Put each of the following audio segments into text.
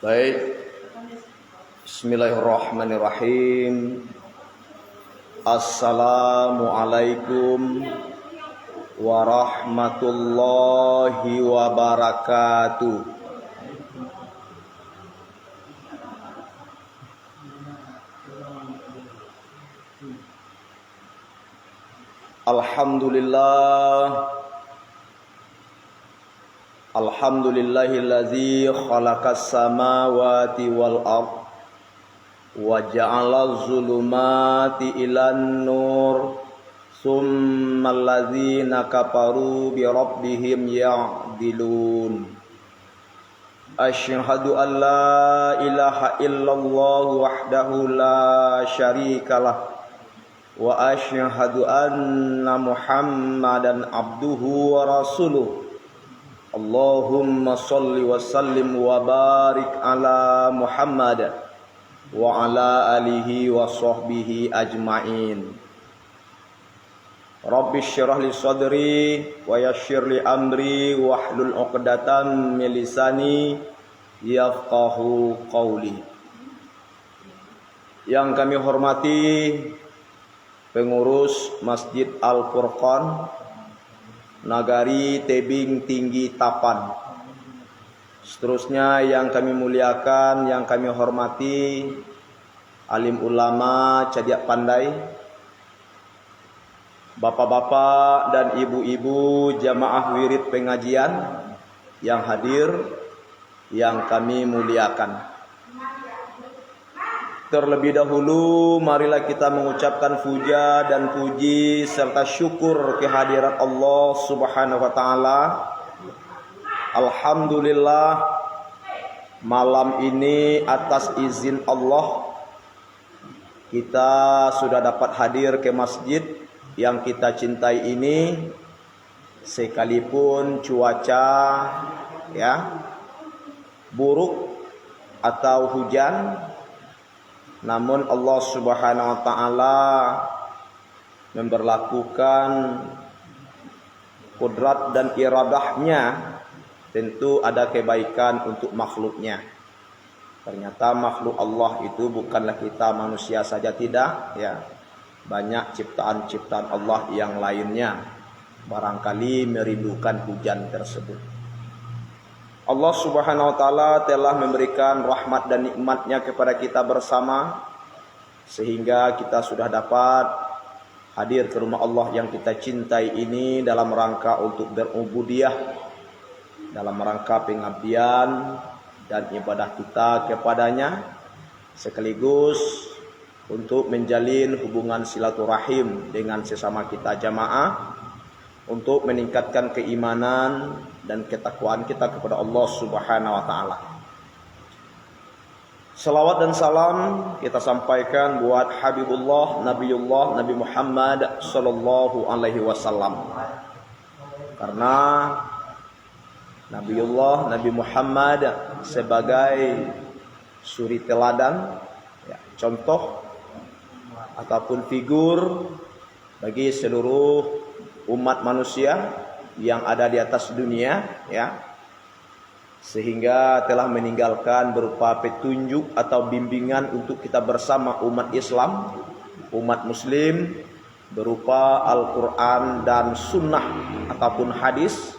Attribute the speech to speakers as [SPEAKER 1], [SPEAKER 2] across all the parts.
[SPEAKER 1] Baik. Bismillahirrahmanirrahim. Assalamualaikum warahmatullahi wabarakatuh. Alhamdulillahilladzi khalaqas samawati wal ardh wa ja'ala zulumati ilan nur summal ladzina kafaru bi rabbihim ya'dilun. Asyhadu an la ilaha illallah wahdahu la syarikalah wa asyhadu anna Muhammadan abduhu wa rasuluh. Allahumma salli wa sallim wa barik ala Muhammad wa ala alihi wa sahbihi ajma'in. Rabbi syrah li sadri wa yassir li amri wahlul 'uqdatam min lisani yafqahu qawli. Yang kami hormati pengurus Masjid Al-Furqan Nagari Tebing Tinggi Tapan. Seterusnya yang kami muliakan, yang kami hormati alim ulama Cadiak Pandai, bapak-bapak dan ibu-ibu jamaah wirid pengajian yang hadir, yang kami muliakan. Terlebih dahulu marilah kita mengucapkan puja dan puji serta syukur kehadirat Allah Subhanahu wa taala. Alhamdulillah, malam ini atas izin Allah kita sudah dapat hadir ke masjid yang kita cintai ini, sekalipun cuaca buruk atau hujan. Namun Allah Subhanahu wa taala memberlakukan kudrat dan iradahnya, tentu ada kebaikan untuk makhluknya. Ternyata makhluk Allah itu bukanlah kita manusia saja, tidak ya. Banyak ciptaan-ciptaan Allah yang lainnya barangkali merindukan hujan tersebut. Allah Subhanahu wa taala telah memberikan rahmat dan nikmatnya kepada kita bersama, sehingga kita sudah dapat hadir ke rumah Allah yang kita cintai ini dalam rangka untuk berubudiyah, dalam rangka pengabdian dan ibadah kita kepadanya, sekaligus untuk menjalin hubungan silaturahim dengan sesama kita jamaah, untuk meningkatkan keimanan dan ketakwaan kita kepada Allah Subhanahu wa taala. Salawat dan salam kita sampaikan buat Habibullah Nabiullah Nabi Muhammad sallallahu alaihi wasallam. Karena Nabiullah Nabi Muhammad sebagai suri teladan, contoh ataupun figur bagi seluruh umat manusia yang ada di atas dunia, sehingga telah meninggalkan berupa petunjuk atau bimbingan untuk kita bersama umat Islam, umat Muslim, berupa Al-Quran dan Sunnah ataupun hadis,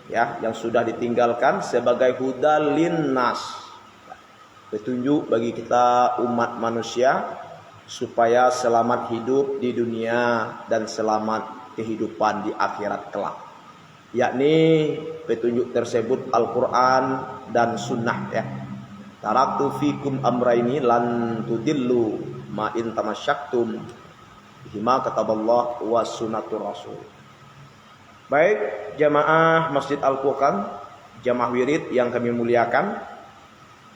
[SPEAKER 1] yang sudah ditinggalkan sebagai hudal linnas, petunjuk bagi kita umat manusia supaya selamat hidup di dunia dan selamat kehidupan di akhirat kelak, yakni petunjuk tersebut Al-Quran dan Sunnah. Taraktu fikum amraini lan tudillu ma in tamasyaktum bihima kataballah wa sunnatur rasul. Baik jamaah Masjid Al-Furqan, jamaah wirid yang kami muliakan,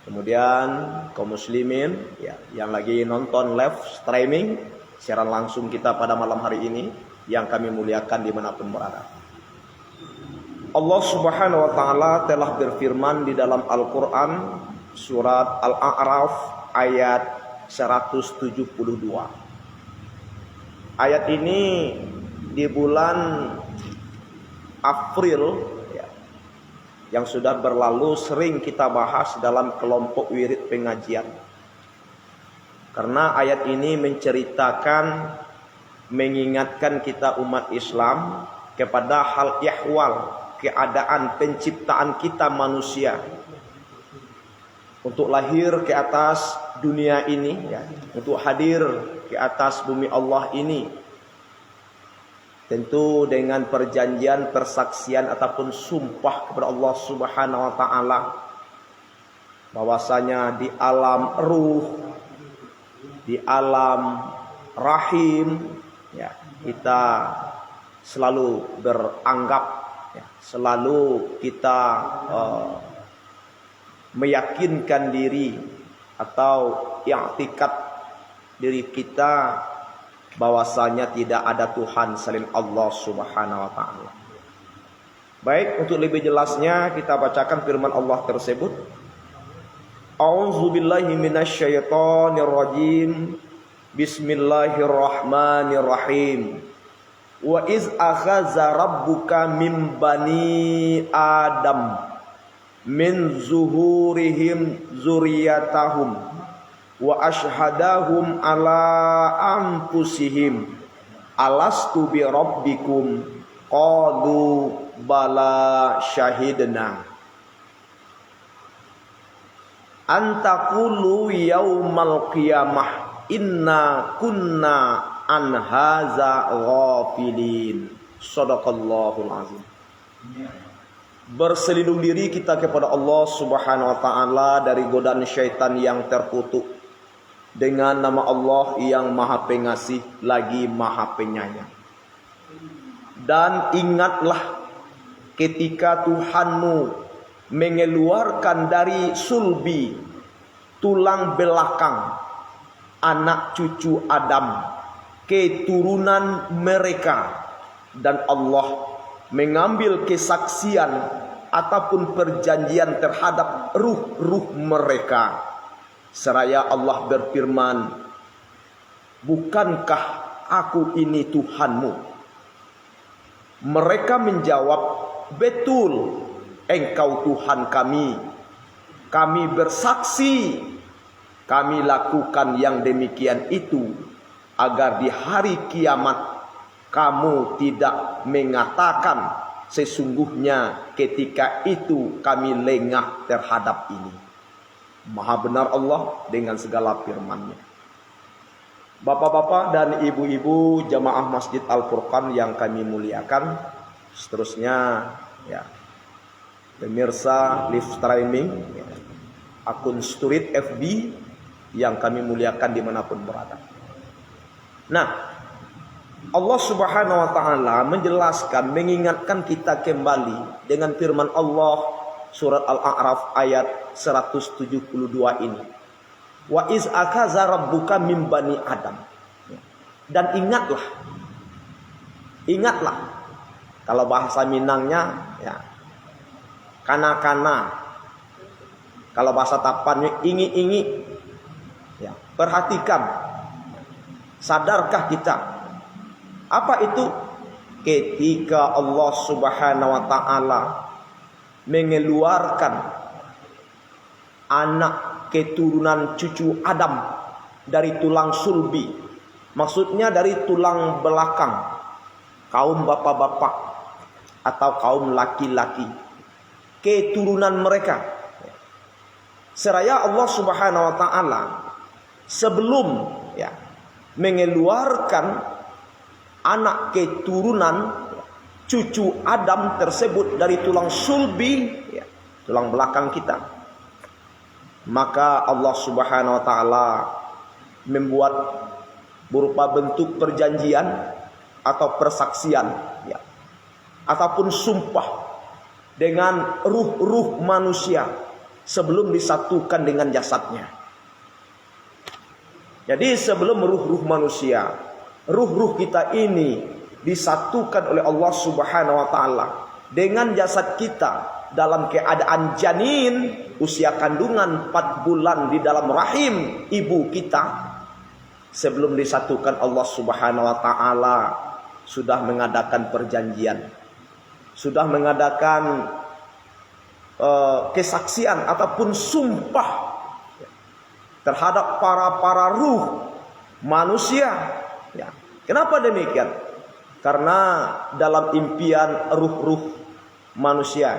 [SPEAKER 1] kemudian kaum muslimin yang lagi nonton live streaming siaran langsung kita pada malam hari ini, yang kami muliakan dimanapun berada. Allah Subhanahu wa taala telah berfirman di dalam Al-Quran surat Al-A'raf ayat 172. Ayat ini di bulan April yang sudah berlalu sering kita bahas dalam kelompok wirid pengajian. Karena ayat ini menceritakan, mengingatkan kita umat Islam kepada hal ihwal, keadaan penciptaan kita manusia untuk lahir ke atas dunia ini, ya, untuk hadir ke atas bumi Allah ini. Tentu dengan perjanjian, persaksian ataupun sumpah kepada Allah Subhanahu wa taala bahwasanya di alam ruh, di alam rahim, ya, kita selalu beranggap, ya, selalu kita meyakinkan diri atau i'tikad diri kita bahwasanya tidak ada Tuhan selain Allah Subhanahu wa taala. Baik, untuk lebih jelasnya kita bacakan firman Allah tersebut. A'udzubillahi minasyaitonirrajim. Bismillahirrahmanirrahim. Wa iz akhadza rabbuka min bani Adam min zuhurihim dzurriyyatahum wa ashhadahum ala anfusihim alastu bi rabbikum qalu bala syahidna antaqulu yaumal qiyamah inna kunna an haza ghafilin. Shadaqallahul azim. Berselindung diri kita kepada Allah Subhanahu wa taala dari godaan syaitan yang terkutuk dengan nama Allah yang Maha Pengasih lagi Maha Penyayang. Dan ingatlah ketika Tuhanmu mengeluarkan dari sulbi, tulang belakang anak cucu Adam, keturunan mereka, dan Allah mengambil kesaksian ataupun perjanjian terhadap ruh-ruh mereka. Seraya Allah berfirman, bukankah aku ini Tuhanmu? Mereka menjawab, betul, engkau Tuhan kami. Kami bersaksi, kami lakukan yang demikian itu agar di hari kiamat kamu tidak mengatakan sesungguhnya ketika itu kami lengah terhadap ini. Maha benar Allah dengan segala firman-Nya. Bapak-bapak dan ibu-ibu jamaah Masjid Al-Furqan yang kami muliakan, seterusnya, ya, pemirsa live streaming, ya, akun Street FB yang kami muliakan dimanapun berada. Nah, Allah Subhanahu wa taala menjelaskan, mengingatkan kita kembali dengan firman Allah surat Al-A'raf ayat 172 ini. Wa iz akaza rabbuka min bani Adam. Dan ingatlah. Kalau bahasa Minangnya, ya, kana-kana. Kalau bahasa Tapannya ingi-ingi. Ya, perhatikan. Sadarkah kita? Apa itu? Ketika Allah Subhanahu wa taala mengeluarkan anak keturunan cucu Adam dari tulang sulbi, maksudnya dari tulang belakang kaum bapak-bapak atau kaum laki-laki, keturunan mereka. Seraya Allah Subhanahu wa taala sebelum, ya, mengeluarkan anak keturunan cucu Adam tersebut dari tulang sulbi, ya, tulang belakang kita, maka Allah Subhanahu wa taala membuat berupa bentuk perjanjian atau persaksian, ya, ataupun sumpah dengan ruh-ruh manusia sebelum disatukan dengan jasadnya. Jadi sebelum ruh-ruh manusia, ruh-ruh kita ini disatukan oleh Allah Subhanahu wa taala dengan jasad kita dalam keadaan janin, usia kandungan 4 bulan di dalam rahim ibu kita. Sebelum disatukan, Allah Subhanahu wa taala sudah mengadakan perjanjian, sudah mengadakan kesaksian ataupun sumpah terhadap para ruh manusia. Ya. Kenapa demikian? Karena dalam impian ruh-ruh manusia,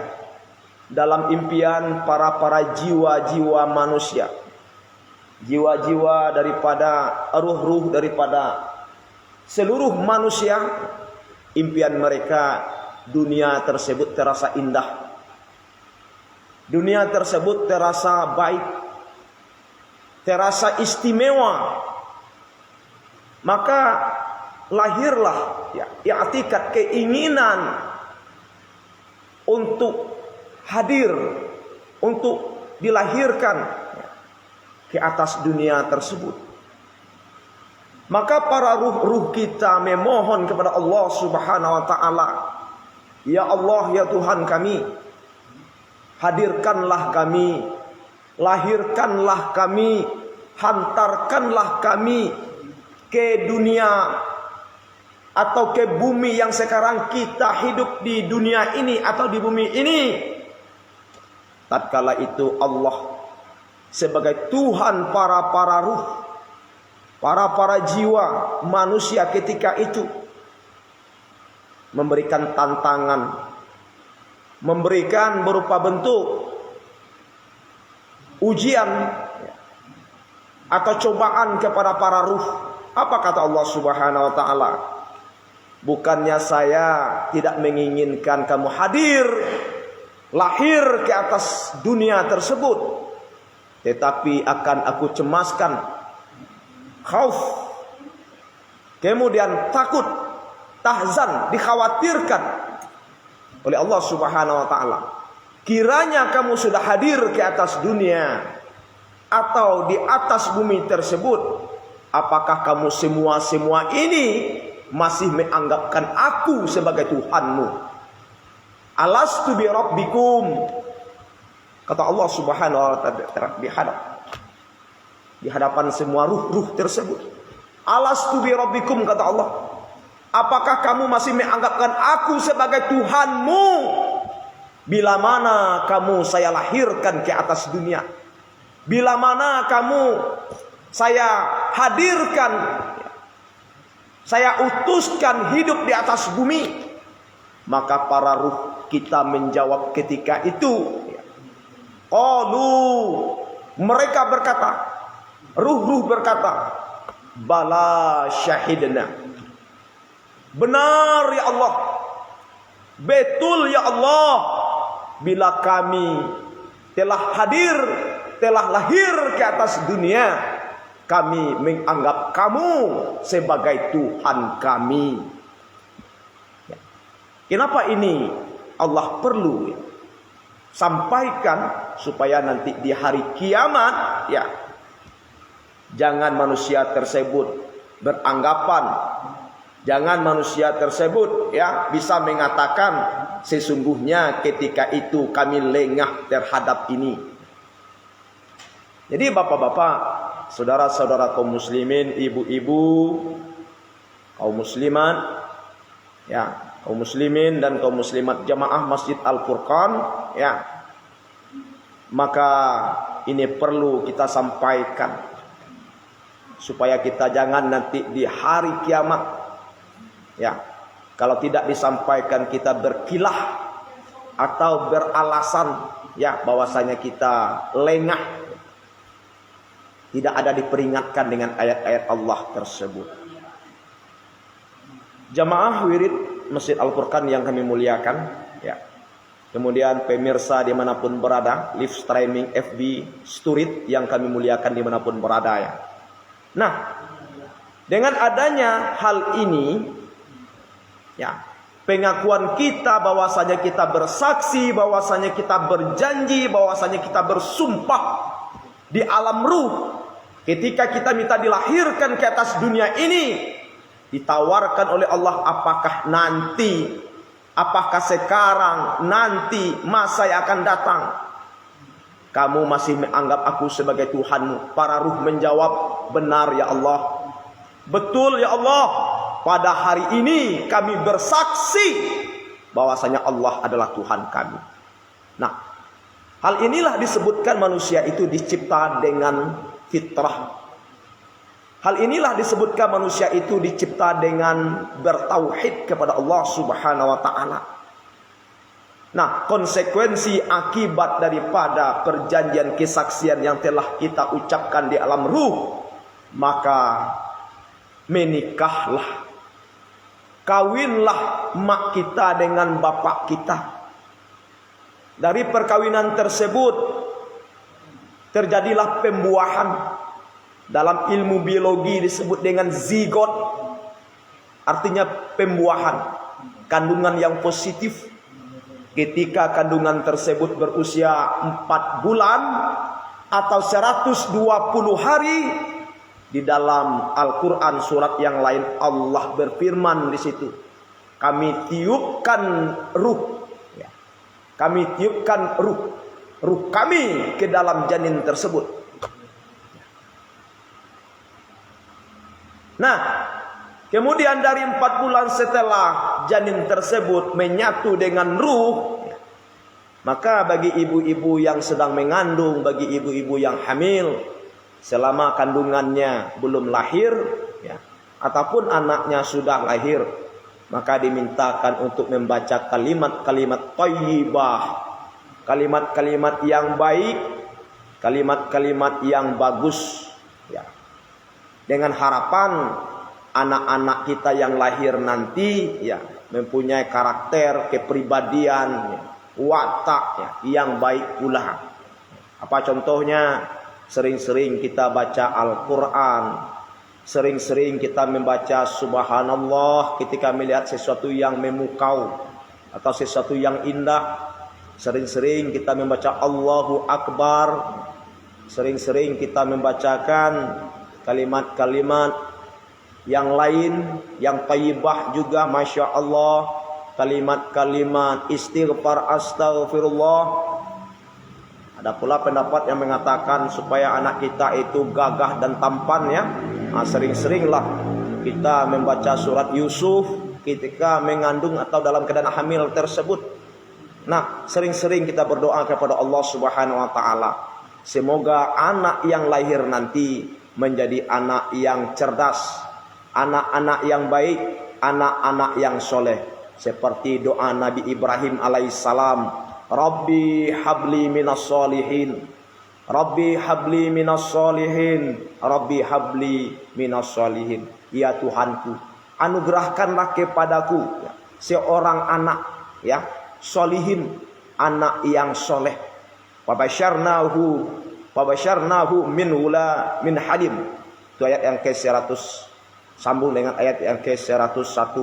[SPEAKER 1] dalam impian para jiwa-jiwa manusia, jiwa-jiwa daripada ruh-ruh daripada seluruh manusia, impian mereka dunia tersebut terasa indah, dunia tersebut terasa baik, terasa istimewa. Maka lahirlah i'tikad, keinginan untuk hadir, untuk dilahirkan ke atas dunia tersebut. Maka para ruh-ruh kita memohon kepada Allah Subhanahu wa taala, ya Allah, ya Tuhan kami, hadirkanlah kami, lahirkanlah kami, hantarkanlah kami ke dunia atau ke bumi yang sekarang kita hidup di dunia ini atau di bumi ini. Tatkala itu Allah sebagai Tuhan para ruh, para jiwa manusia ketika itu memberikan tantangan, memberikan berupa bentuk ujian atau cobaan kepada para ruh. Apa kata Allah Subhanahu wa taala? Bukannya saya tidak menginginkan kamu hadir, lahir ke atas dunia tersebut, tetapi akan aku cemaskan, khauf, kemudian takut, tahzan, dikhawatirkan oleh Allah Subhanahu wa taala. Kiranya kamu sudah hadir ke atas dunia atau di atas bumi tersebut, apakah kamu semua ini masih menganggapkan aku sebagai Tuhanmu? Alastu bi rabbikum, kata Allah Subhanahu wa taala di hadapan semua ruh-ruh tersebut. Alastu bi rabbikum, kata Allah, apakah kamu masih menganggapkan aku sebagai Tuhanmu bila mana kamu saya lahirkan ke atas dunia, bila mana kamu saya hadirkan, saya utuskan hidup di atas bumi? Maka para ruh kita menjawab ketika itu, qalu, mereka berkata, ruh-ruh berkata, bala syahidna, benar ya Allah, betul ya Allah, bila kami telah hadir, telah lahir ke atas dunia, kami menganggap kamu sebagai Tuhan kami. Kenapa ini Allah perlu sampaikan? Supaya nanti di hari kiamat, jangan manusia tersebut beranggapan, jangan manusia tersebut bisa mengatakan sesungguhnya ketika itu kami lengah terhadap ini. Jadi bapak-bapak, saudara-saudara kaum muslimin, ibu-ibu, kaum muslimat, kaum muslimin dan kaum muslimat jamaah Masjid Al-Furqan, maka ini perlu kita sampaikan supaya kita jangan nanti di hari kiamat, kalau tidak disampaikan kita berkilah atau beralasan bahwasanya kita lengah, tidak ada diperingatkan dengan ayat-ayat Allah tersebut. Jamaah wirid Masjid Al-Furqan yang kami muliakan, kemudian pemirsa dimanapun berada, live streaming FB Sturit yang kami muliakan dimanapun berada, Nah, dengan adanya hal ini, pengakuan kita bahwasanya kita bersaksi, bahwasanya kita berjanji, bahwasanya kita bersumpah di alam ruh, ketika kita minta dilahirkan ke atas dunia ini, ditawarkan oleh Allah, apakah nanti, apakah sekarang, nanti, masa yang akan datang, kamu masih menganggap aku sebagai Tuhanmu? Para ruh menjawab, benar ya Allah, betul ya Allah, pada hari ini kami bersaksi bahwasanya Allah adalah Tuhan kami. Nah, Hal inilah disebutkan manusia itu dicipta dengan fitrah. Hal inilah disebutkan manusia itu dicipta dengan bertauhid kepada Allah Subhanahu wa taala. Nah, konsekuensi akibat daripada perjanjian kesaksian yang telah kita ucapkan di alam ruh, maka menikahlah, kawinlah mak kita dengan bapak kita. Dari perkawinan tersebut terjadilah pembuahan. Dalam ilmu biologi disebut dengan zigot, artinya pembuahan, kandungan yang positif. Ketika kandungan tersebut berusia 4 bulan atau 120 hari, di dalam Al-Quran surat yang lain Allah berfirman di situ, kami tiupkan ruh. Kami tiupkan ruh kami ke dalam janin tersebut. Nah, kemudian dari 4 bulan setelah janin tersebut menyatu dengan ruh, maka bagi ibu-ibu yang sedang mengandung, bagi ibu-ibu yang hamil, selama kandungannya belum lahir, ya, ataupun anaknya sudah lahir, maka dimintakan untuk membaca kalimat-kalimat thayyibah, kalimat-kalimat yang baik, kalimat-kalimat yang bagus, ya. Dengan harapan anak-anak kita yang lahir nanti, ya, mempunyai karakter, kepribadian, ya, watak, ya, yang baik pula. Apa contohnya? Sering-sering kita baca Al-Quran, sering-sering kita membaca subhanallah ketika melihat sesuatu yang memukau atau sesuatu yang indah. Sering-sering kita membaca Allahu Akbar. Sering-sering kita membacakan kalimat-kalimat yang lain yang thayyibah juga, masya Allah. Kalimat-kalimat istighfar, astaghfirullah. Ada pula pendapat yang mengatakan supaya anak kita itu gagah dan tampan, ya. Nah, sering-seringlah kita membaca surat Yusuf ketika mengandung atau dalam keadaan hamil tersebut. Nah, sering-sering kita berdoa kepada Allah Subhanahu wa taala, semoga anak yang lahir nanti menjadi anak yang cerdas, anak-anak yang baik, anak-anak yang soleh. Seperti doa Nabi Ibrahim alaihissalam, Rabbi habli minas solihin, Rabbi habli minas solihin, Rabbi habli minas solihin. Ya Tuhanku, anugerahkanlah kepadaku, ya, seorang anak, ya, solihin, anak yang soleh. Fabasyarnahu min halim. Itu ayat yang ke-100, sambung dengan ayat yang ke-101,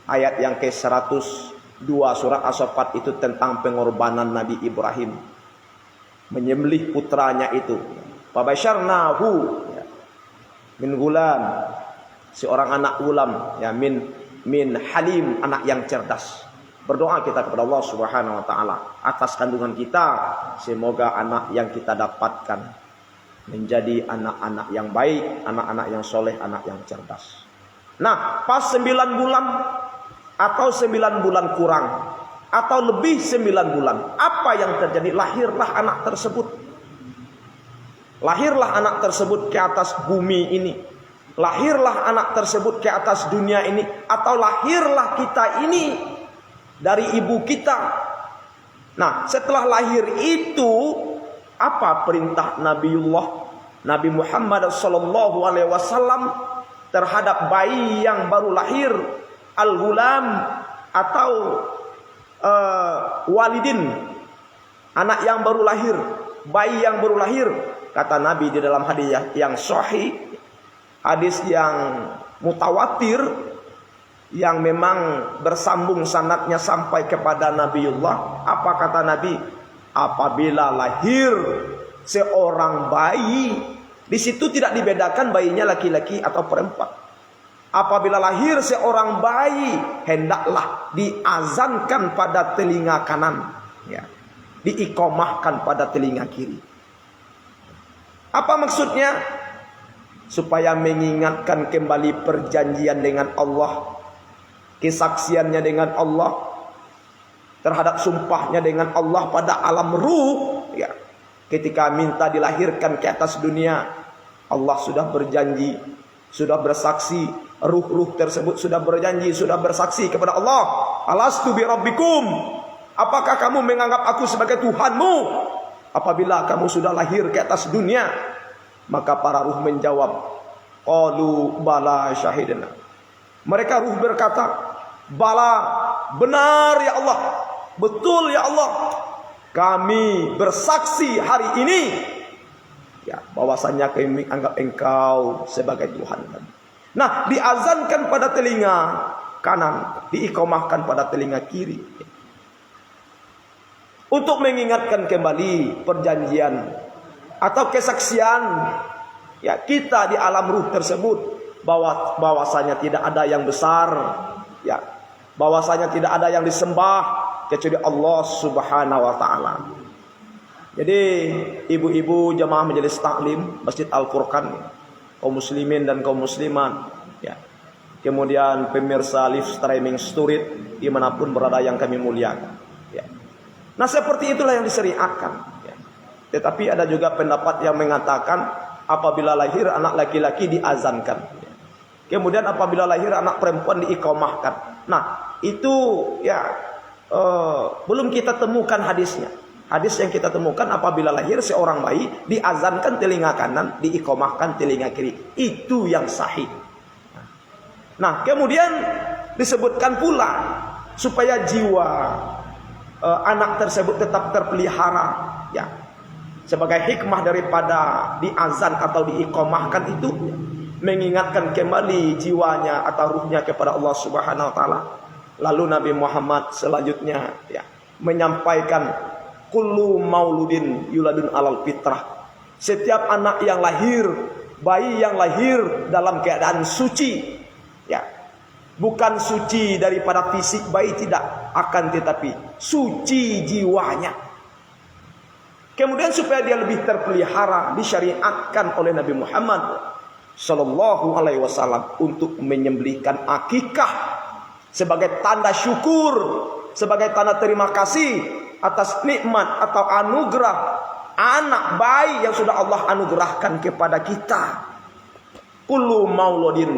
[SPEAKER 1] ayat yang ke-102 surat As-Saffat itu tentang pengorbanan Nabi Ibrahim menyembelih putranya itu. Fabasyarnahu, ya, min gulam, seorang anak gulam, ya, min halim, anak yang cerdas. Berdoa kita kepada Allah Subhanahu wa taala atas kandungan kita, semoga anak yang kita dapatkan menjadi anak-anak yang baik, anak-anak yang soleh, anak yang cerdas. Nah, pas 9 bulan atau 9 bulan kurang atau lebih 9 bulan, apa yang terjadi? Lahirlah anak tersebut. Lahirlah anak tersebut ke atas bumi ini. Lahirlah anak tersebut ke atas dunia ini, atau lahirlah kita ini dari ibu kita. Nah, setelah lahir itu, apa perintah Nabi Muhammad SAW terhadap bayi yang baru lahir, al-gulam atau walidin, anak yang baru lahir, bayi yang baru lahir? Kata Nabi di dalam hadis yang sahih, hadis yang mutawatir, yang memang bersambung sanadnya sampai kepada Nabiullah. Apa kata Nabi? Apabila lahir seorang bayi, di situ tidak dibedakan bayinya laki-laki atau perempuan. Apabila lahir seorang bayi, hendaklah diazankan pada telinga kanan, ya, diiqomahkan pada telinga kiri. Apa maksudnya? Supaya mengingatkan kembali perjanjian dengan Allah, kesaksiannya dengan Allah, terhadap sumpahnya dengan Allah pada alam ruh, ya, ketika minta dilahirkan ke atas dunia, Allah sudah berjanji, sudah bersaksi, ruh-ruh tersebut sudah berjanji, sudah bersaksi kepada Allah, alastu bi rabbikum, apakah kamu menganggap aku sebagai Tuhanmu apabila kamu sudah lahir ke atas dunia? Maka para ruh menjawab, qalu bala syahidna. Mereka ruh berkata, bala, benar ya Allah, betul ya Allah, kami bersaksi hari ini, ya, bahwasanya kami anggap engkau sebagai Tuhan kami. Nah, diazankan pada telinga kanan, diiqamahkan pada telinga kiri, untuk mengingatkan kembali perjanjian atau kesaksian, ya, kita di alam ruh tersebut, bahwasanya tidak ada yang besar, ya, bahwasanya tidak ada yang disembah kecuali Allah Subhanahu wa taala. Jadi ibu-ibu jemaah majelis taklim Masjid Al-Furqan, kaum muslimin dan kaum muslimat, ya, kemudian pemirsa live streaming Sturit dimanapun berada yang kami muliakan, ya. Nah, seperti itulah yang disyariatkan, ya. Tetapi ada juga pendapat yang mengatakan apabila lahir anak laki-laki diazankan, ya. Kemudian apabila lahir anak perempuan diiqamahkan. Nah, itu ya belum kita temukan hadisnya. Hadis yang kita temukan apabila lahir seorang bayi diazankan telinga kanan, diiqamahkan telinga kiri. Itu yang sahih. Nah, kemudian disebutkan pula supaya jiwa anak tersebut tetap terpelihara, ya, sebagai hikmah daripada diazan atau diiqamahkan itu, mengingatkan kembali jiwanya atau ruhnya kepada Allah Subhanahu wa taala. Lalu Nabi Muhammad selanjutnya, ya, menyampaikan kullu mauludin yuladun alal fitrah. Setiap anak yang lahir, bayi yang lahir dalam keadaan suci, ya, bukan suci daripada fisik bayi, tidak, akan tetapi suci jiwanya. Kemudian supaya dia lebih terpelihara, disyariatkan oleh Nabi Muhammad Sallallahu Alaihi Wasallam untuk menyembelihkan akikah sebagai tanda syukur, sebagai tanda terima kasih atas nikmat atau anugerah anak bayi yang sudah Allah anugerahkan kepada kita. Kullu mauludin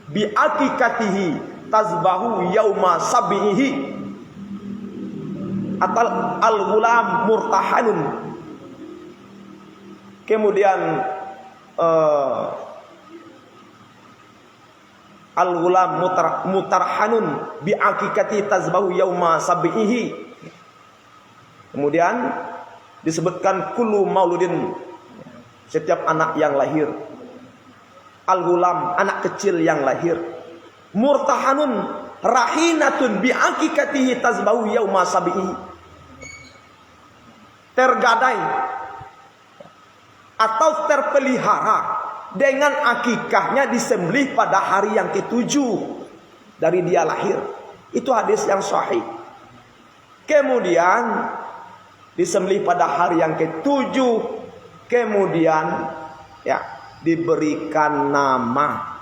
[SPEAKER 1] bi akikatihi tazbahu yauma sabihi atau al-ghulam murtahanun. Kemudian al-ghulam mutarhanun bi akikati tazbahu yauma sabihi. Kemudian disebutkan kullu mauludin, setiap anak yang lahir, al-ghulam, anak kecil yang lahir, murtahanun rahinatun bi akikatihi tazbahu yauma sabihi, tergadai atau terpelihara dengan akikahnya disembelih pada hari yang ketujuh dari dia lahir. Itu hadis yang sahih. Kemudian disembelih pada hari yang ketujuh, kemudian, ya, diberikan nama.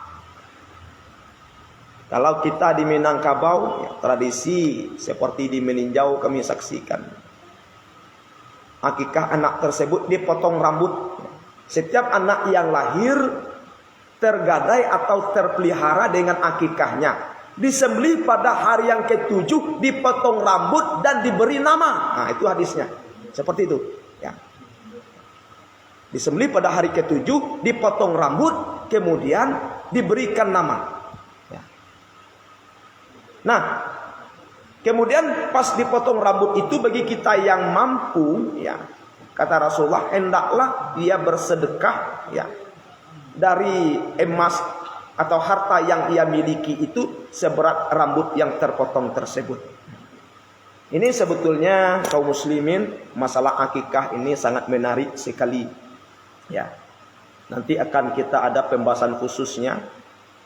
[SPEAKER 1] Kalau kita di Minangkabau, ya, tradisi seperti di Meninjau kami saksikan, akikah anak tersebut dipotong rambut. Setiap anak yang lahir tergadai atau terpelihara dengan akikahnya, disembelih pada hari yang ketujuh, dipotong rambut dan diberi nama. Nah, itu hadisnya seperti itu, ya. Disembelih pada hari ketujuh, dipotong rambut, kemudian diberikan nama, ya. Nah, kemudian pas dipotong rambut itu bagi kita yang mampu, ya, kata Rasulullah, hendaklah dia bersedekah, ya, dari emas atau harta yang ia miliki itu seberat rambut yang terpotong tersebut. Ini sebetulnya kaum muslimin, masalah akikah ini sangat menarik sekali, ya. Nanti akan kita ada pembahasan khususnya,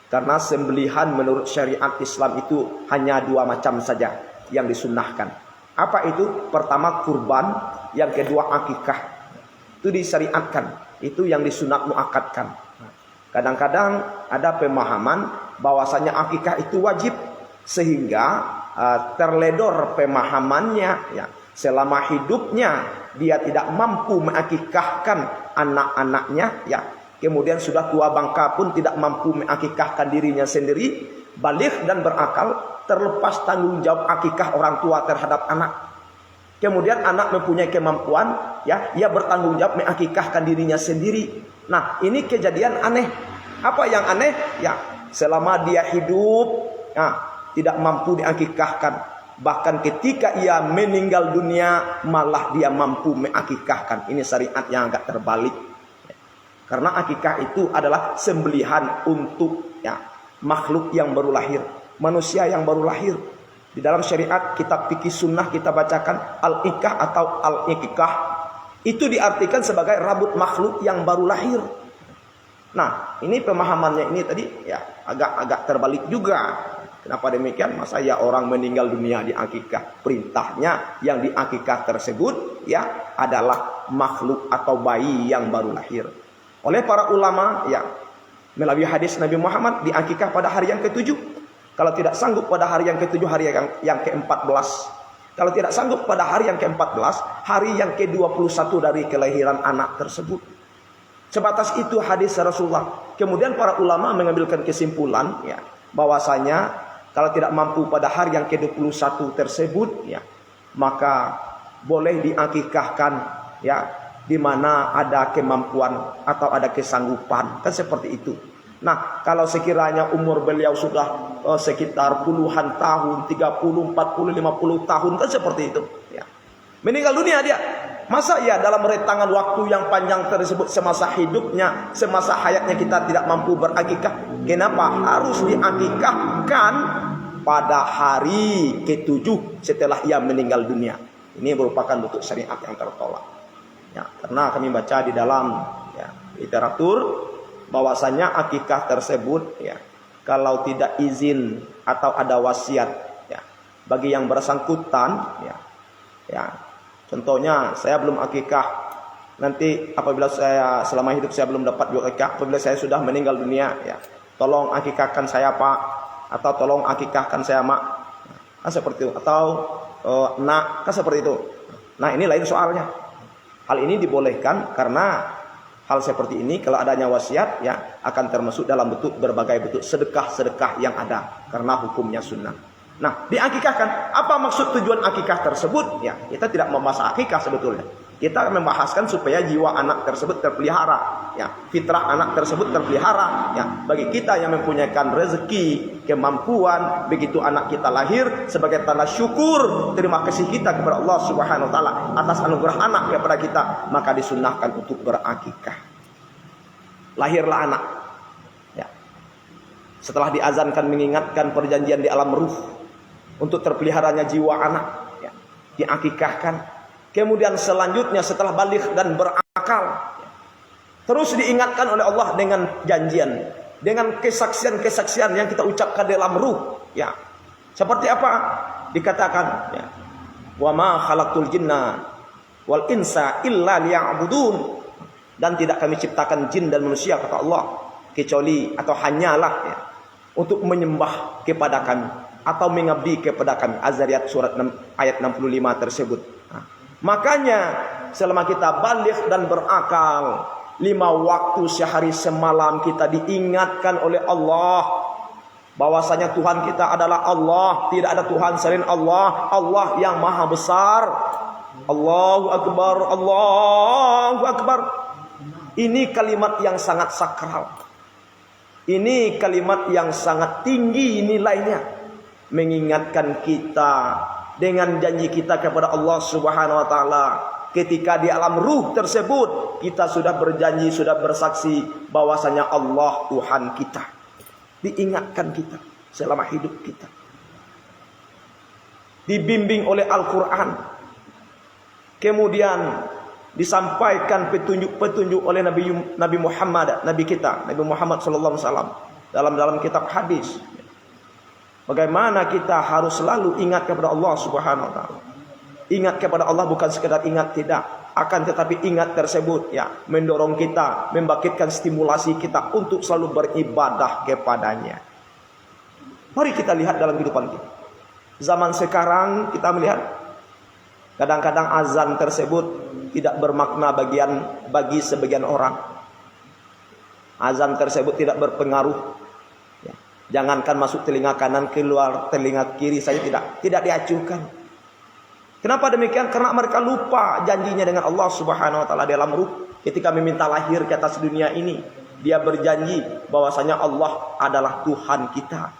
[SPEAKER 1] karena sembelihan menurut syariat Islam itu hanya dua macam saja yang disunnahkan. Apa itu? Pertama kurban, yang kedua akikah. Itu disyariatkan, itu yang disunat muakkadkan. Kadang-kadang ada pemahaman bahwasanya akikah itu wajib, sehingga terledor pemahamannya, ya, selama hidupnya dia tidak mampu mengakikahkan anak-anaknya, ya, kemudian sudah tua bangka pun tidak mampu mengakikahkan dirinya sendiri, baligh dan berakal, terlepas tanggung jawab akikah orang tua terhadap anak. Kemudian anak mempunyai kemampuan, ya, ia bertanggung jawab mengakikahkan dirinya sendiri. Nah, ini kejadian aneh. Apa yang aneh? Ya, selama dia hidup, tidak mampu diakikahkan. Bahkan ketika ia meninggal dunia, malah dia mampu mengakikahkan. Ini syariat yang agak terbalik. Karena akikah itu adalah sembelihan untuk, ya, makhluk yang baru lahir, manusia yang baru lahir. Di dalam syariat kitab fikih sunnah kita bacakan al-ikah atau al-ikikah. Itu diartikan sebagai rambut makhluk yang baru lahir. Nah, ini pemahamannya ini tadi, ya, agak terbalik juga. Kenapa demikian? Masa ya orang meninggal dunia diakikah? Perintahnya yang diakikah tersebut, ya, adalah makhluk atau bayi yang baru lahir. Oleh para ulama, ya, melalui hadis Nabi Muhammad diakikah pada hari yang ke-7. Kalau tidak sanggup pada hari yang ke-7, hari yang ke-14. Kalau tidak sanggup pada hari yang ke-14, hari yang ke-21 dari kelahiran anak tersebut. Sebatas itu hadis Rasulullah. Kemudian para ulama mengambilkan kesimpulan, ya, bahwasanya kalau tidak mampu pada hari yang ke-21 tersebut, ya, maka boleh diakikahkan, ya, di mana ada kemampuan atau ada kesanggupan, kan seperti itu. Nah, kalau sekiranya umur beliau sudah sekitar puluhan tahun, 30, 40, 50 tahun, kan seperti itu, ya. Meninggal dunia dia. Masa ya dalam rentangan waktu yang panjang tersebut, semasa hidupnya, semasa hayatnya kita tidak mampu berakikah? Kenapa harus diakikahkan pada hari ke-7 setelah ia meninggal dunia? Ini merupakan bentuk syariat yang tertolak. Ya, karena kami baca di dalam, ya, literatur bahwasanya akikah tersebut, ya, kalau tidak izin atau ada wasiat, ya, bagi yang bersangkutan, ya, contohnya saya belum akikah, nanti apabila saya selama hidup saya belum dapat akikah, apabila saya sudah meninggal dunia, ya, tolong akikahkan saya Pak, atau tolong akikahkan saya Mak, kan seperti itu, atau Nak, kan seperti itu. Nah, ini lain soalnya. Hal ini dibolehkan karena hal seperti ini kalau adanya wasiat, ya, akan termasuk dalam berbagai bentuk sedekah-sedekah yang ada karena hukumnya sunnah. Nah, diakikahkan. Apa maksud tujuan akikah tersebut? Ya, kita tidak membahas akikah sebetulnya. Kita membahaskan supaya jiwa anak tersebut terpelihara, ya, fitrah anak tersebut terpelihara, ya. Bagi kita yang mempunyai rezeki, kemampuan, begitu anak kita lahir, sebagai tanda syukur, terima kasih kita kepada Allah Subhanahu wa taala atas anugerah anak kepada kita, maka disunnahkan untuk berakikah. Lahirlah anak, ya. Setelah diazankan mengingatkan perjanjian di alam ruh untuk terpeliharanya jiwa anak, ya, diakikahkan. Kemudian selanjutnya setelah baligh dan berakal, ya, terus diingatkan oleh Allah dengan janjian, dengan kesaksian-kesaksian yang kita ucapkan dalam ruh, ya. Seperti apa? Dikatakan, ya, wa ma khalaqtul jinna wal insa illa liya'budun, dan tidak kami ciptakan jin dan manusia, kata Allah, kecuali atau hanyalah, ya, untuk menyembah kepada kami atau mengabdi kepada kami. Az-Zariyat surat 6 ayat 65 tersebut. Nah, makanya selama kita baligh dan berakal, 5 waktu sehari semalam kita diingatkan oleh Allah bahwasanya Tuhan kita adalah Allah, tidak ada Tuhan selain Allah, Allah yang maha besar. Allahu Akbar, Allahu Akbar. Ini kalimat yang sangat sakral. Ini kalimat yang sangat tinggi nilainya, mengingatkan kita dengan janji kita kepada Allah Subhanahu wa taala. Ketika di alam ruh tersebut kita sudah berjanji, sudah bersaksi bahwasanya Allah Tuhan kita. Diingatkan kita selama hidup kita. Dibimbing oleh Al-Qur'an. Kemudian disampaikan petunjuk-petunjuk oleh Nabi Muhammad, Nabi kita, Nabi Muhammad sallallahu alaihi wasallam dalam kitab hadis. Bagaimana kita harus selalu ingat kepada Allah Subhanahu wa taala. Ingat kepada Allah bukan sekedar ingat, tidak, akan tetapi ingat tersebut, ya, mendorong kita, membangkitkan stimulasi kita untuk selalu beribadah kepadanya. Mari kita lihat dalam kehidupan kita. Zaman sekarang kita melihat Kadang-kadang azan tersebut tidak bermakna bagi sebagian orang. Azan tersebut tidak berpengaruh. Ya. Jangankan masuk telinga kanan, keluar telinga kiri saja tidak diacuhkan. Kenapa demikian? Karena mereka lupa janjinya dengan Allah Subhanahu wa taala dalam ruh. Ketika meminta lahir ke atas dunia ini, dia berjanji bahwasanya Allah adalah Tuhan kita.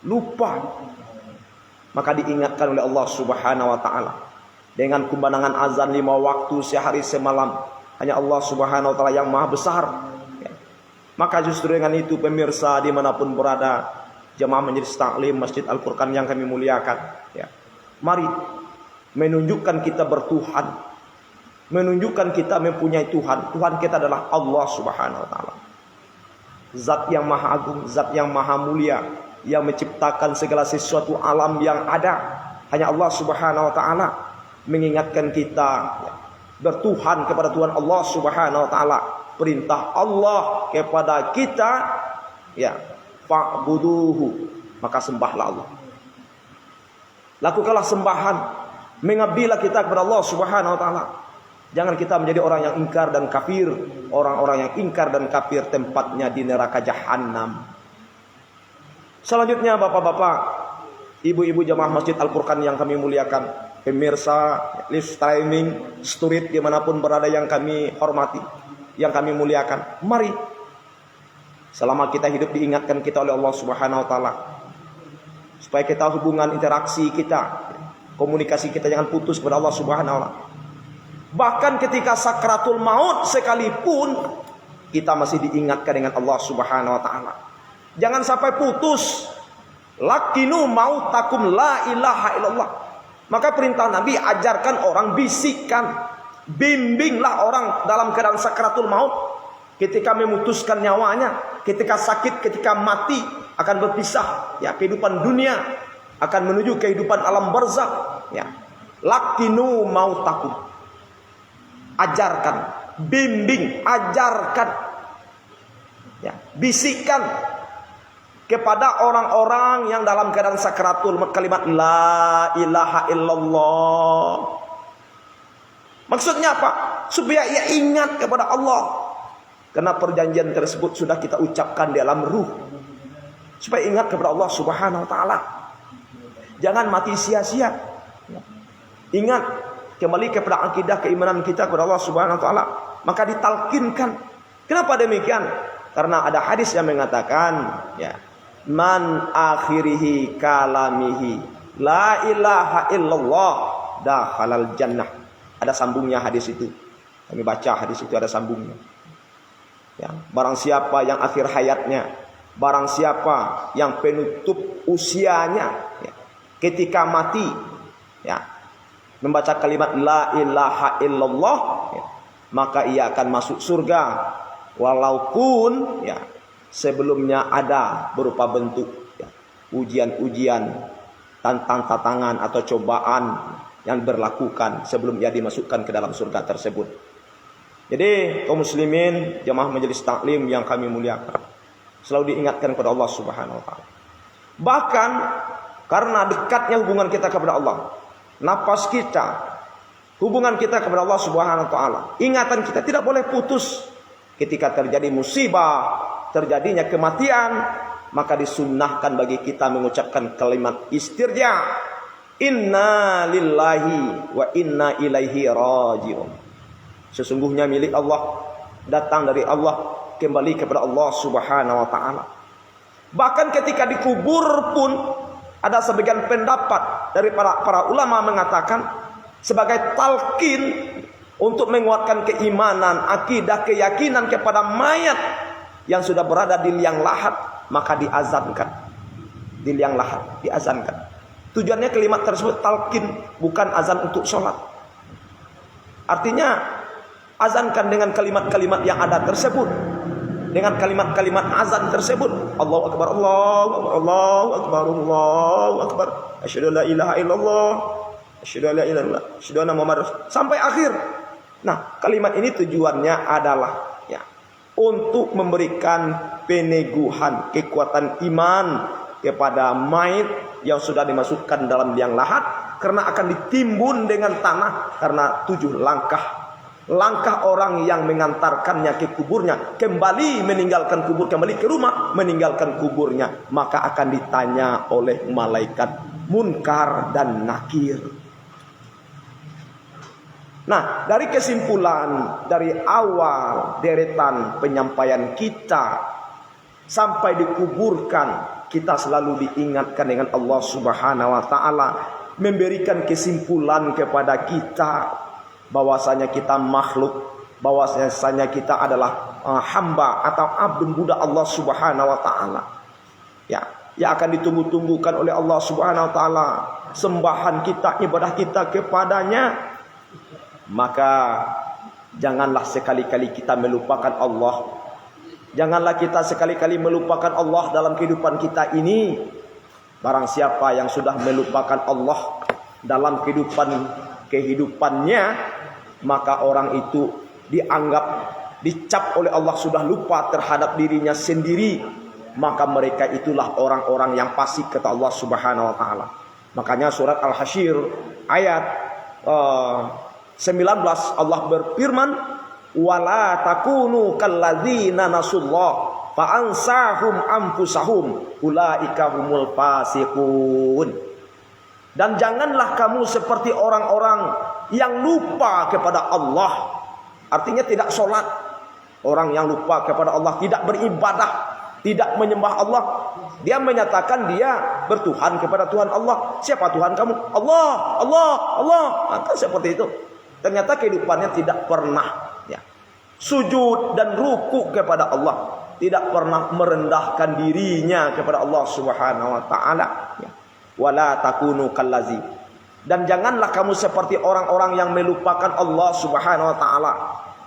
[SPEAKER 1] Lupa. Maka diingatkan oleh Allah Subhanahu wa taala dengan kumandangan azan 5 waktu sehari semalam. Hanya Allah Subhanahu wa taala yang maha besar. Ya. Maka justru dengan itu pemirsa dimanapun berada, jemaah majelis taklim Masjid Al-Furqan yang kami muliakan, ya. Mari menunjukkan kita bertuhan, menunjukkan kita mempunyai Tuhan. Tuhan kita adalah Allah Subhanahu wa taala. Zat yang maha agung, zat yang maha mulia, yang menciptakan segala sesuatu alam yang ada. Hanya Allah Subhanahu wa taala mengingatkan kita, ya, bertuhan kepada Tuhan Allah Subhanahu wa taala. Perintah Allah kepada kita, ya, fa'buduhu, maka sembahlah Allah. Lakukanlah sembahan, mengabdilah kita kepada Allah Subhanahu wa taala. Jangan kita menjadi orang yang ingkar dan kafir. Orang-orang yang ingkar dan kafir tempatnya di neraka jahanam. Selanjutnya bapak-bapak, ibu-ibu jamaah Masjid Al-Furqan yang kami muliakan, pemirsa live streaming Sturit dimanapun berada yang kami hormati, yang kami muliakan, mari selama kita hidup diingatkan kita oleh Allah Subhanahu wa taala supaya kita hubungan interaksi kita, komunikasi kita jangan putus kepada Allah Subhanahu wa taala. Bahkan ketika sakratul maut sekalipun kita masih diingatkan dengan Allah Subhanahu wa taala. Jangan sampai putus. Lakinu mautakum la ilaha illallah. Maka perintah Nabi, ajarkan orang, bisikkan, bimbinglah orang dalam keadaan sakratul maut. Ketika memutuskan nyawanya, ketika sakit, ketika mati, akan berpisah, ya, kehidupan dunia akan menuju kehidupan alam barzakh, ya. Lakinu mautakum. Ajarkan, bimbing, ajarkan, ya, bisikkan kepada orang-orang yang dalam keadaan sakratul kalimat la ilaha illallah. Maksudnya apa? Supaya ia ingat kepada Allah. Karena perjanjian tersebut sudah kita ucapkan dalam ruh. Supaya ingat kepada Allah Subhanahu wa taala. Jangan mati sia-sia. Ingat kembali kepada akidah keimanan kita kepada Allah Subhanahu wa taala. Maka ditalkinkan. Kenapa demikian? Karena ada hadis yang mengatakan, ya, man akhirihi kalamihi la ilaha illallah dakhalal jannah. Ada sambungnya hadis itu. Kami baca hadis itu ada sambungnya. Ya, barang siapa yang akhir hayatnya, barang siapa yang penutup usianya, ya, ketika mati, ya, membaca kalimat la ilaha illallah, ya, maka ia akan masuk surga. Walaupun, ya, sebelumnya ada berupa bentuk, ya, ujian-ujian, tantangan atau cobaan yang berlakukan sebelum ia dimasukkan ke dalam surga tersebut. Jadi kaum muslimin jamaah majelis taklim yang kami muliakan, selalu diingatkan kepada Allah Subhanahu wa taala. Bahkan karena dekatnya hubungan kita kepada Allah, napas kita, hubungan kita kepada Allah Subhanahu wa taala, ingatan kita tidak boleh putus. Ketika terjadi musibah, terjadinya kematian, maka disunnahkan bagi kita mengucapkan kalimat istirja. Inna lillahi wa inna ilaihi raji'un. Sesungguhnya milik Allah, datang dari Allah, kembali kepada Allah Subhanahu wa taala. Bahkan ketika dikubur pun ada sebagian pendapat dari para ulama mengatakan sebagai talqin untuk menguatkan keimanan, akidah, keyakinan kepada mayat yang sudah berada di liang lahat, maka diazankan. Di liang lahat diazankan. Tujuannya kalimat tersebut talqin, bukan azan untuk sholat. Artinya azankan dengan kalimat-kalimat yang ada tersebut, dengan kalimat-kalimat azan tersebut. Allahu akbar, Allahu akbar, Allahu akbar, Allahu akbar. Asyhadu an la ilaha illallah, asyhadu an la ilaha illallah, asyhadu anna Muhammadar Rasulullah, sampai akhir. Nah, kalimat ini tujuannya adalah, ya, untuk memberikan peneguhan kekuatan iman kepada mayit yang sudah dimasukkan dalam liang lahat, karena akan ditimbun dengan tanah, karena 7 langkah orang yang mengantarkannya ke kuburnya, kembali meninggalkan kubur, kembali ke rumah meninggalkan kuburnya, maka akan ditanya oleh malaikat Munkar dan Nakir. Nah, dari kesimpulan dari awal deretan penyampaian kita sampai dikuburkan, kita selalu diingatkan dengan Allah Subhanahu wa taala memberikan kesimpulan kepada kita bahwasanya kita makhluk, bahwasanya kita adalah hamba atau abdun budak Allah Subhanahu wa taala. Ya, yang akan ditunggu-tunggukan oleh Allah Subhanahu wa taala sembahan kita, ibadah kita kepadanya. Maka janganlah sekali-kali kita melupakan Allah. Janganlah kita sekali-kali melupakan Allah dalam kehidupan kita ini. Barang siapa yang sudah melupakan Allah dalam kehidupannya, maka orang itu dianggap, dicap oleh Allah sudah lupa terhadap dirinya sendiri. Maka mereka itulah orang-orang yang fasik, kata Allah Subhanahu wa taala. Makanya surat Al-Hasyr ayat 19 Allah berfirman, wala takunu kalladzina nasullah fa ansahum anfusahum ulaika humul fasiqun. Dan janganlah kamu seperti orang-orang yang lupa kepada Allah. Artinya tidak sholat. Orang yang lupa kepada Allah, tidak beribadah, tidak menyembah Allah. Dia menyatakan dia bertuhan kepada Tuhan Allah. Siapa Tuhan kamu? Allah, Allah, Allah. Kan seperti itu. Ternyata kehidupannya tidak pernah sujud dan ruku kepada Allah, tidak pernah merendahkan dirinya kepada Allah Subhanahu wa taala. Wala takunu kallazi, dan janganlah kamu seperti orang-orang yang melupakan Allah Subhanahu wa taala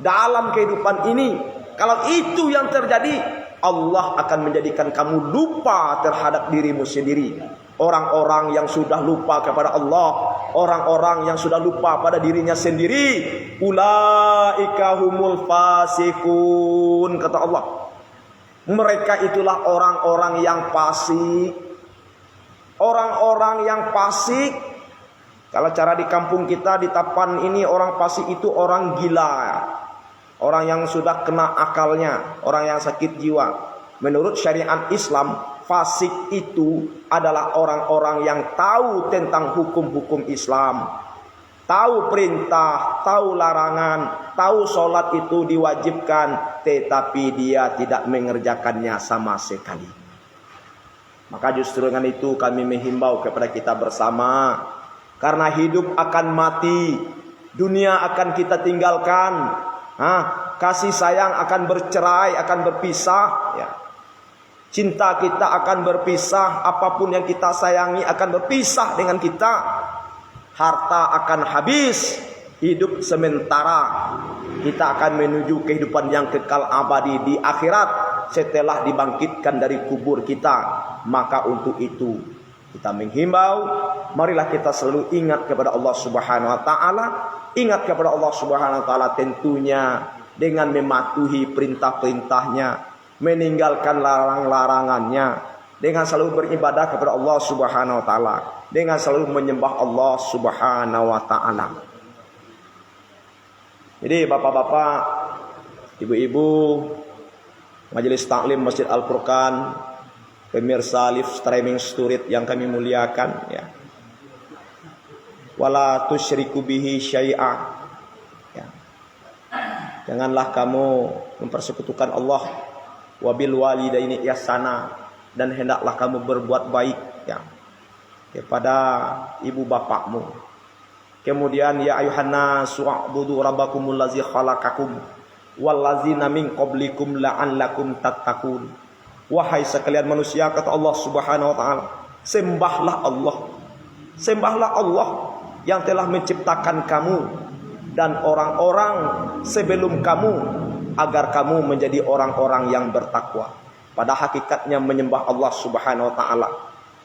[SPEAKER 1] dalam kehidupan ini. Kalau itu yang terjadi, Allah akan menjadikan kamu lupa terhadap dirimu sendiri. Orang-orang yang sudah lupa kepada Allah, orang-orang yang sudah lupa pada dirinya sendiri, ulaika humul fasikun, kata Allah. Mereka itulah orang-orang yang fasik. Orang-orang yang fasik, kalau cara di kampung kita di Tapan ini, orang fasik itu orang gila, orang yang sudah kena akalnya, orang yang sakit jiwa. Menurut syariat Islam, fasik itu adalah orang-orang yang tahu tentang hukum-hukum Islam, tahu perintah, tahu larangan, tahu sholat itu diwajibkan, tetapi dia tidak mengerjakannya sama sekali. Maka justru dengan itu kami menghimbau kepada kita bersama, karena hidup akan mati, dunia akan kita tinggalkan, kasih sayang akan bercerai, akan berpisah, ya. Cinta kita akan berpisah, apapun yang kita sayangi akan berpisah dengan kita. Harta akan habis, hidup sementara. Kita akan menuju kehidupan yang kekal abadi di akhirat setelah dibangkitkan dari kubur kita. Maka untuk itu kita menghimbau, marilah kita selalu ingat kepada Allah Subhanahu wa taala. Ingat kepada Allah Subhanahu wa taala tentunya dengan mematuhi perintah-perintahnya, meninggalkan larang-larangannya, dengan selalu beribadah kepada Allah Subhanahu wa taala, dengan selalu menyembah Allah Subhanahu wa taala. Jadi bapak-bapak, ibu-ibu, majelis taklim Masjid Al-Furqan, pemirsa live streaming Sturit yang kami muliakan, ya. Wala tusyriku bihi syai'a. Ya. Janganlah kamu mempersekutukan Allah. Wabil walidaini ihsana, dan hendaklah kamu berbuat baik, ya, kepada ibu bapakmu. Kemudian ya ayuhan nasu u'budu rabbakumul ladzi khalaqakum wal ladzina min qablikum la'allakum tattaqun. Wahai sekalian manusia, kata Allah Subhanahu wa taala, sembahlah Allah. Sembahlah Allah yang telah menciptakan kamu dan orang-orang sebelum kamu, agar kamu menjadi orang-orang yang bertakwa. Pada hakikatnya menyembah Allah Subhanahu wa taala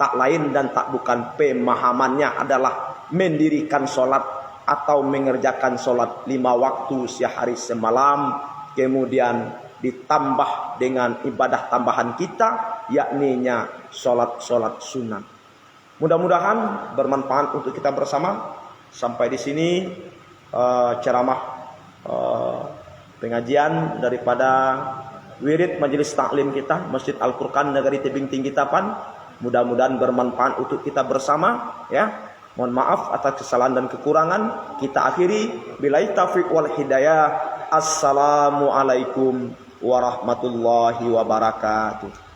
[SPEAKER 1] tak lain dan tak bukan pemahamannya adalah mendirikan sholat atau mengerjakan sholat 5 waktu sehari semalam, kemudian ditambah dengan ibadah tambahan kita, yakninya sholat sunat. Mudah-mudahan bermanfaat untuk kita bersama. Sampai di sini ceramah pengajian daripada wirid majelis taklim kita Masjid Al-Furqan Negeri Tebing Tinggi Tapan. Mudah-mudahan bermanfaat untuk kita bersama, ya. Mohon maaf atas kesalahan dan kekurangan. Kita akhiri billahi taufiq wal hidayah. Assalamualaikum warahmatullahi wabarakatuh.